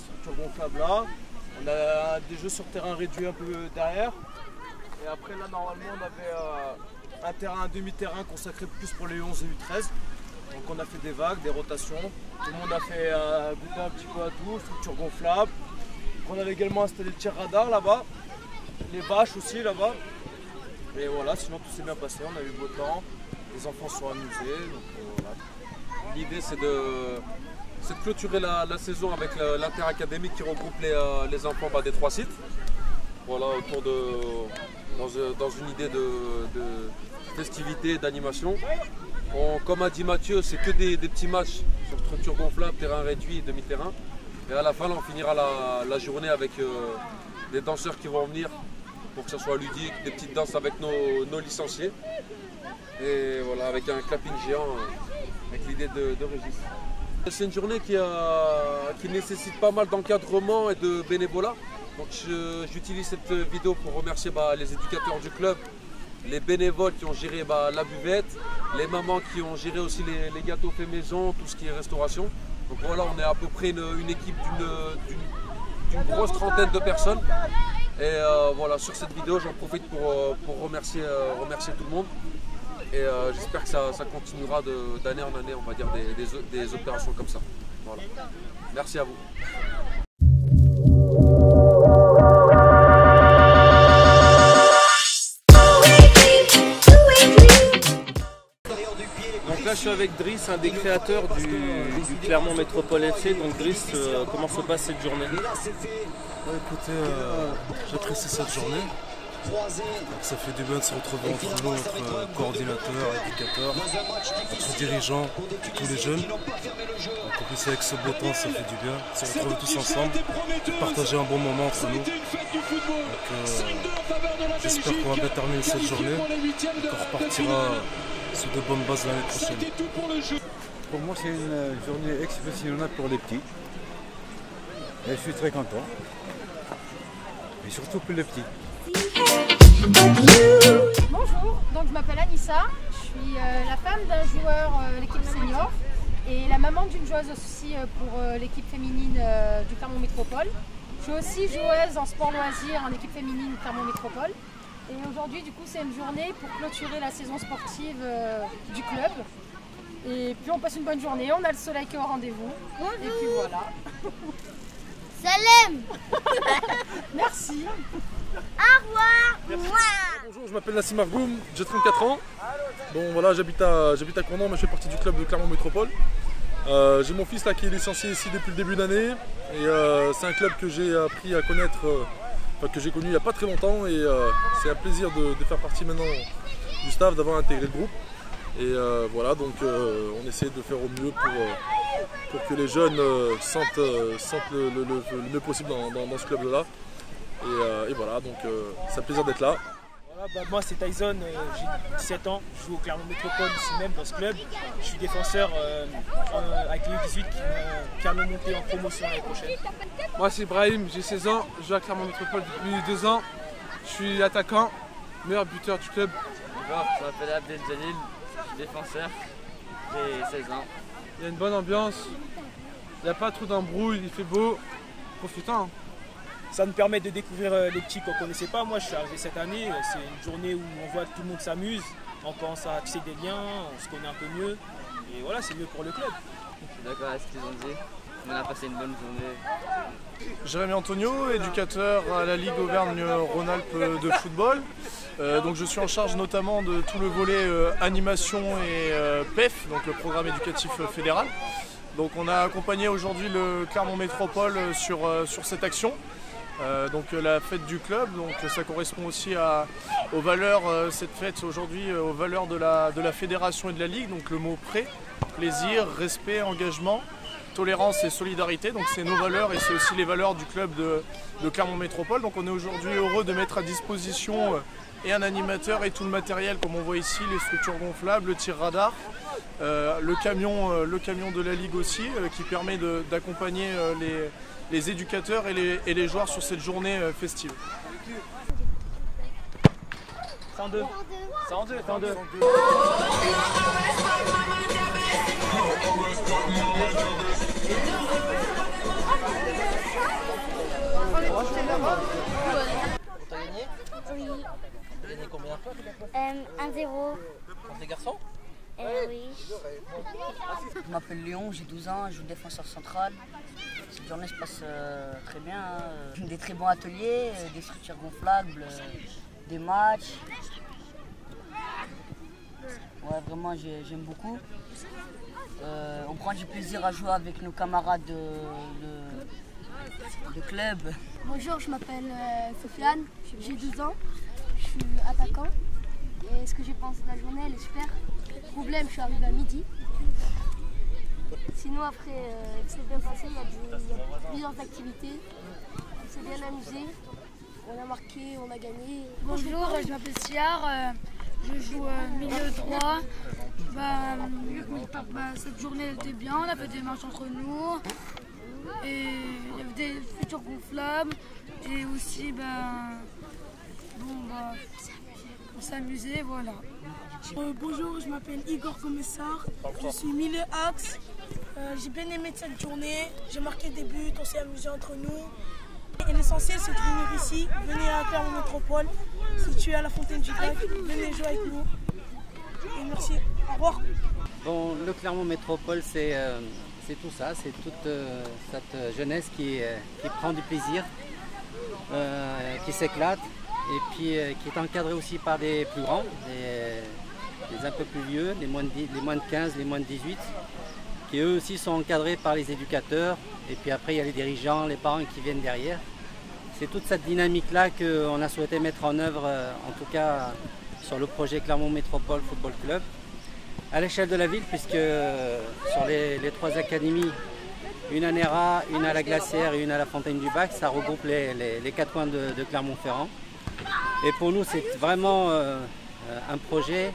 structures gonflables là. On a des jeux sur terrain réduit un peu derrière. Et après là normalement on avait un terrain, un demi-terrain consacré plus pour les U11 et U13. Donc on a fait des vagues, des rotations. Tout le monde a fait goûter un petit peu à tout, structure gonflable. On avait également installé le tir radar là-bas. Les bâches aussi là-bas. Et voilà, sinon tout s'est bien passé, on a eu beau temps. Les enfants se sont amusés. Donc, voilà. L'idée c'est de clôturer la saison avec l'interacadémique qui regroupe les enfants des 3 sites. Voilà, dans une idée de festivité, d'animation. Comme a dit Mathieu, c'est que des petits matchs sur structure gonflable, terrain réduit, demi-terrain. Et à la fin, là, on finira la journée avec des danseurs qui vont venir pour que ça soit ludique, des petites danses avec nos licenciés. Et voilà, avec un clapping géant, avec l'idée de Régis. C'est une journée qui nécessite pas mal d'encadrement et de bénévolat. Donc j'utilise cette vidéo pour remercier les éducateurs du club, les bénévoles qui ont géré la buvette, les mamans qui ont géré aussi les gâteaux faits maison, tout ce qui est restauration. Donc voilà, on est à peu près une équipe d'une grosse trentaine de personnes. Et voilà, sur cette vidéo, j'en profite pour remercier tout le monde. Et j'espère que ça continuera d'année en année, on va dire, des opérations comme ça. Voilà. Merci à vous. Donc là je suis avec Driss, un des créateurs du Clermont Métropole FC. Donc Driss, comment se passe cette journée? Écoutez, j'apprécie cette journée. Ça fait du bien de se retrouver entre nous, entre coordinateurs, éducateurs, entre dirigeants, tous les jeunes. Donc en plus avec ce beau temps, ça fait du bien. Se retrouver tous ensemble, partager un bon moment entre nous. Donc j'espère qu'on va bien terminer cette journée et qu'on repartira sur de bonnes bases l'année prochaine. Pour moi, c'est une journée exceptionnelle pour les petits. Et je suis très content. Et surtout pour les petits. Bonjour, donc je m'appelle Anissa, je suis la femme d'un joueur l'équipe senior et la maman d'une joueuse aussi pour l'équipe féminine du Clermont Métropole. Je suis aussi joueuse en sport loisir en équipe féminine Clermont Métropole. Et aujourd'hui du coup c'est une journée pour clôturer la saison sportive du club. Et puis on passe une bonne journée, on a le soleil qui est au rendez-vous. Et puis voilà. Salam. Merci. Au revoir. Bonjour, je m'appelle Nassim Argoum, j'ai 34 ans. Bon voilà, j'habite à Cournon, mais je fais partie du club de Clermont Métropole. J'ai mon fils là qui est licencié ici depuis le début d'année. Et c'est un club que j'ai appris à connaître, que j'ai connu il n'y a pas très longtemps. Et c'est un plaisir de faire partie maintenant du staff, d'avoir intégré le groupe. Et voilà, donc on essaie de faire au mieux pour que les jeunes sentent le mieux possible dans ce club-là. Et voilà, donc c'est un plaisir d'être là. Voilà, moi c'est Tyson, j'ai 17 ans, je joue au Clermont Métropole ici même dans ce club. Je suis défenseur avec les U18 qui allons monter en promotion l'année prochaine. Moi c'est Ibrahim, j'ai 16 ans, je joue à Clermont Métropole depuis 2 ans. Je suis attaquant, meilleur buteur du club. Bonjour, je m'appelle Abdel Jalil, je suis défenseur, j'ai 16 ans. Il y a une bonne ambiance, il n'y a pas trop d'embrouille, il fait beau, profitons. Ça nous permet de découvrir les petits qu'on ne connaissait pas. Moi je suis arrivé cette année, c'est une journée où on voit que tout le monde s'amuse, on commence à tisser des liens, on se connaît un peu mieux. Et voilà, c'est mieux pour le club. Je suis d'accord avec ce qu'ils ont dit, on a passé une bonne journée. Jérémy Antonio, éducateur à la Ligue Auvergne-Rhône-Alpes de football. Donc je suis en charge notamment de tout le volet animation et PEF, donc le programme éducatif fédéral. Donc on a accompagné aujourd'hui le Clermont Métropole sur cette action. Donc la fête du club, donc ça correspond aussi aux valeurs, cette fête aujourd'hui, aux valeurs de la fédération et de la ligue, donc le mot prêt, plaisir, respect, engagement, tolérance et solidarité, donc c'est nos valeurs et c'est aussi les valeurs du club de Clermont Métropole. Donc on est aujourd'hui heureux de mettre à disposition et un animateur et tout le matériel comme on voit ici, les structures gonflables, le tir radar, le camion de la ligue aussi qui permet d'accompagner les éducateurs et les joueurs sur cette journée festive. 102. 102. 102. T'as gagné? Oui. T'as gagné combien? 1-0. Contre les garçons? Oui. Je m'appelle Léon, j'ai 12 ans, je joue défenseur central. Cette journée se passe très bien. Des très bons ateliers, des structures gonflables, des matchs. Ouais, vraiment, j'aime beaucoup. On prend du plaisir à jouer avec nos camarades de club. Bonjour, je m'appelle Sofiane, j'ai 12 ans, je suis attaquant. Et ce que j'ai pensé de la journée, elle est super. Problème, je suis arrivé à midi. Sinon après, c'est bien passé, il y a plusieurs activités. On s'est bien amusé, on a marqué, on a gagné. Bonjour, je m'appelle Siar, je joue milieu droit. Cette journée elle était bien, on a fait des matchs entre nous. Et il y avait des futurs gonflables. Et aussi, on s'est amusé, voilà. Bonjour, je m'appelle Igor Comessar, je suis milieu axe. J'ai bien aimé cette journée, j'ai marqué des buts, on s'est amusé entre nous. Et l'essentiel c'est de venir ici, venez à Clermont Métropole, situé à la Fontaine du Bac, venez jouer avec nous. Et merci, au revoir. Bon, le Clermont Métropole c'est tout ça, c'est toute cette jeunesse qui prend du plaisir, qui s'éclate. Et puis qui est encadré aussi par des plus grands, des un peu plus vieux, les moins de 15, les moins de 18, qui eux aussi sont encadrés par les éducateurs. Et puis après il y a les dirigeants, les parents qui viennent derrière. C'est toute cette dynamique-là qu'on a souhaité mettre en œuvre, en tout cas sur le projet Clermont Métropole Football Club, à l'échelle de la ville, puisque sur les 3 académies, une à Néra, une à la Glacière et une à la Fontaine du Bac, ça regroupe les 4 coins de Clermont-Ferrand. Et pour nous, c'est vraiment un projet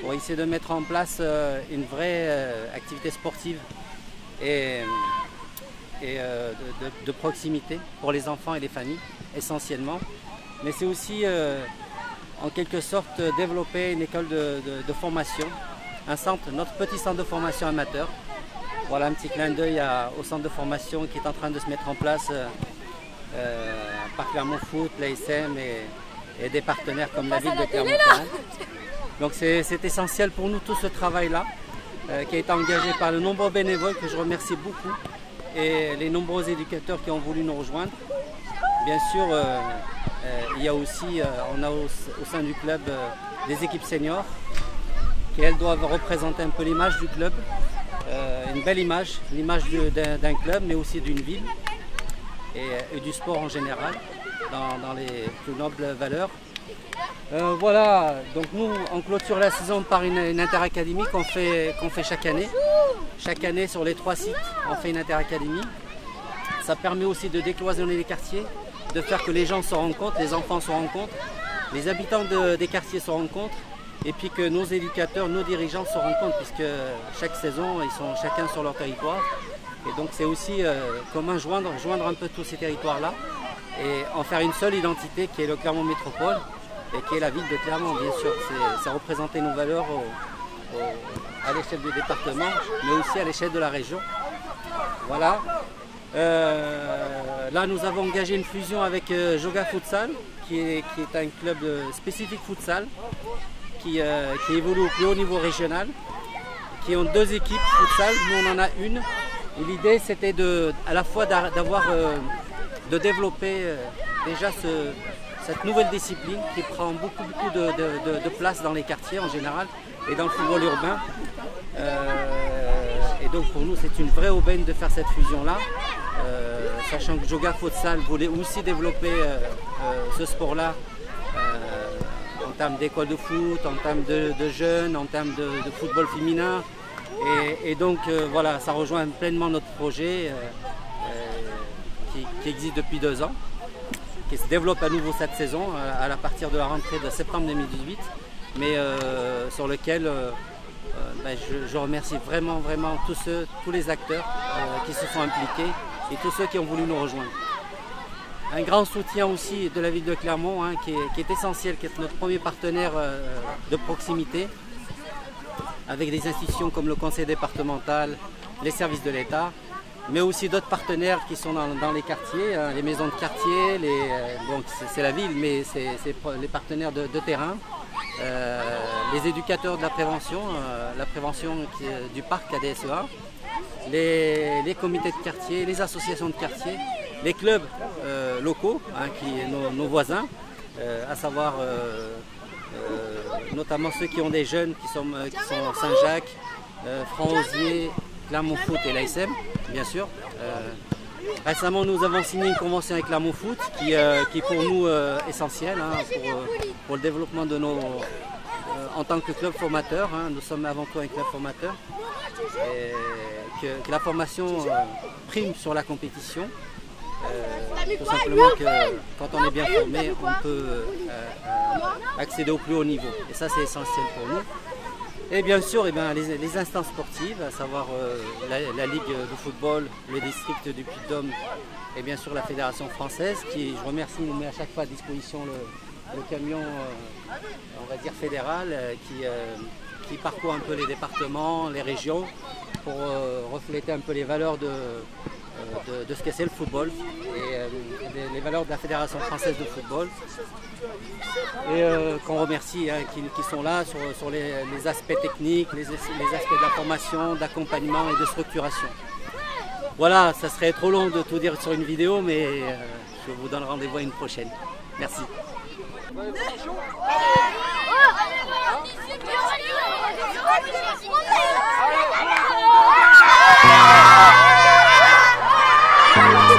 pour essayer de mettre en place une vraie activité sportive et de proximité pour les enfants et les familles, essentiellement. Mais c'est aussi, en quelque sorte, développer une école de formation, notre petit centre de formation amateur. Voilà un petit clin d'œil au centre de formation qui est en train de se mettre en place par Clermont Foot, l'ASM et des partenaires comme la ville de Clermont-Ferrand. Donc c'est essentiel pour nous tout ce travail-là qui a été engagé par de nombreux bénévoles que je remercie beaucoup et les nombreux éducateurs qui ont voulu nous rejoindre. Bien sûr, il y a aussi, on a au sein du club des équipes seniors qui elles doivent représenter un peu l'image du club, une belle image, l'image d'un club mais aussi d'une ville et du sport en général, dans les plus nobles valeurs. Voilà, donc nous on clôture la saison par une interacadémie qu'on fait chaque année. Chaque année sur les 3 sites on fait une interacadémie. Ça permet aussi de décloisonner les quartiers, de faire que les gens se rencontrent, les enfants se rencontrent, les habitants des quartiers se rencontrent et puis que nos éducateurs, nos dirigeants se rencontrent puisque chaque saison ils sont chacun sur leur territoire. Et donc c'est aussi comment joindre un peu tous ces territoires-là et en faire une seule identité qui est le Clermont Métropole et qui est la ville de Clermont, bien sûr. C'est représenter nos valeurs à l'échelle du département, mais aussi à l'échelle de la région. Voilà. Là, nous avons engagé une fusion avec Joga Futsal, qui est un club spécifique futsal, qui évolue au plus haut niveau régional, qui ont 2 équipes futsal, nous on en a une. Et l'idée c'était à la fois de développer déjà cette nouvelle discipline qui prend beaucoup de place dans les quartiers en général et dans le football urbain. Et donc pour nous c'est une vraie aubaine de faire cette fusion-là, sachant que Joga Futsal voulait aussi développer ce sport-là en termes d'école de foot, en termes de jeunes, en termes de football féminin. Et donc voilà, ça rejoint pleinement notre projet qui existe depuis 2 ans, qui se développe à nouveau cette saison à partir de la rentrée de septembre 2018, mais sur lequel je remercie vraiment tous les acteurs qui se sont impliqués et tous ceux qui ont voulu nous rejoindre. Un grand soutien aussi de la ville de Clermont, hein, qui est essentiel, qui est notre premier partenaire de proximité, avec des institutions comme le conseil départemental, les services de l'État, mais aussi d'autres partenaires qui sont dans les quartiers, hein, les maisons de quartier, donc c'est la ville, mais c'est les partenaires de terrain, les éducateurs de la prévention du parc ADSEA, les comités de quartier, les associations de quartier, les clubs locaux, hein, nos voisins, à savoir notamment ceux qui ont des jeunes qui sont Saint-Jacques, Franc-Osier, Clermont Foot et l'ASM, bien sûr. Récemment, nous avons signé une convention avec Clermont Foot qui est pour nous essentielle, hein, pour le développement de nos... en tant que club formateur, hein, nous sommes avant tout un club formateur, et que la formation prime sur la compétition. Tout simplement que quand on est bien formé, on peut accéder au plus haut niveau. Et ça, c'est essentiel pour nous. Et bien sûr, les instances sportives, à savoir la Ligue de football, le district du Puy-de-Dôme et bien sûr la Fédération française, qui, je remercie, nous met à chaque fois à disposition le camion, on va dire fédéral, qui parcourt un peu les départements, les régions, pour refléter un peu les valeurs de ce que c'est le football et les valeurs de la Fédération française de football. Et qu'on remercie, hein, qui sont là sur les aspects techniques, les aspects de la formation, d'accompagnement et de structuration. Voilà, ça serait trop long de tout dire sur une vidéo, mais je vous donne rendez-vous à une prochaine. Merci. Allez,